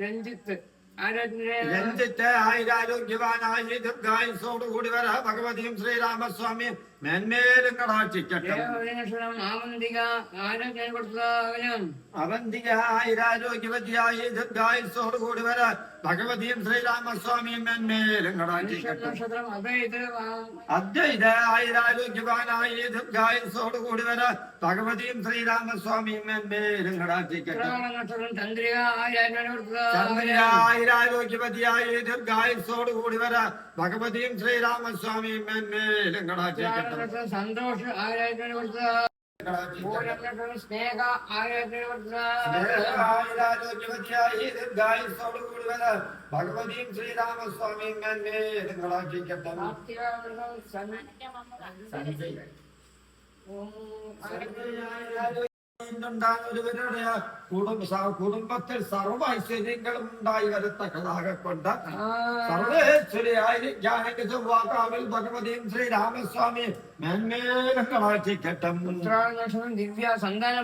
രഞ്ജിത്ത് രഞ്ജിത്ത് ആയിരാരോഗ്യവാനായി ദീർഘായുസോടുകൂടി വര ഭഗവതിയും ശ്രീരാമസ്വാമി മേന്മേലും കടാക്ഷിക്കട്ടെ. അവന്തിക ആയിരാരോഗ്യവതിയായി ദീർഘായുസോടുകൂടി വര ഭഗവതിയും ശ്രീരാമസ്വാമിയും മേന്മേലും കടാക്ഷിക്കട്ടെ. അദ്വൈത ആയിരാരോഗ്യവാനായി ദീർഘായുസോടുകൂടി വര ഭഗവതിയും ശ്രീരാമസ്വാമിയും മേന്മേലും കടാക്ഷിക്കട്ടെ. ചന്ദ്രിക ആയിരാരോഗ്യവതിയായി ദീർഘായുസോടുകൂടി വര ഭഗവതിയും ശ്രീരാമസ്വാമിയും മേന്മേലും കടാക്ഷിക്കട്ടെ. സന്തോഷ് സ്നേഹ ആയിരാരോഗ്യവതിയായി ദീർഘായുസോടുകൂടി വര ഭഗവതിയും ശ്രീരാമസ്വാമിയും മേന്മേലും കടാക്ഷിക്കട്ടെ. കുടുംബത്തിൽ സർവ ഐശ്വര്യങ്ങളും ഉണ്ടായി വരത്തക്കതാകൊണ്ട് സർവേശ്വരിയായി ജാനകിവാക്കാവിൽ ഭഗവതിയും ശ്രീരാമസ്വാമി മേന്മേലും കടാക്ഷിക്കട്ടെ. ദിവ്യ സന്താന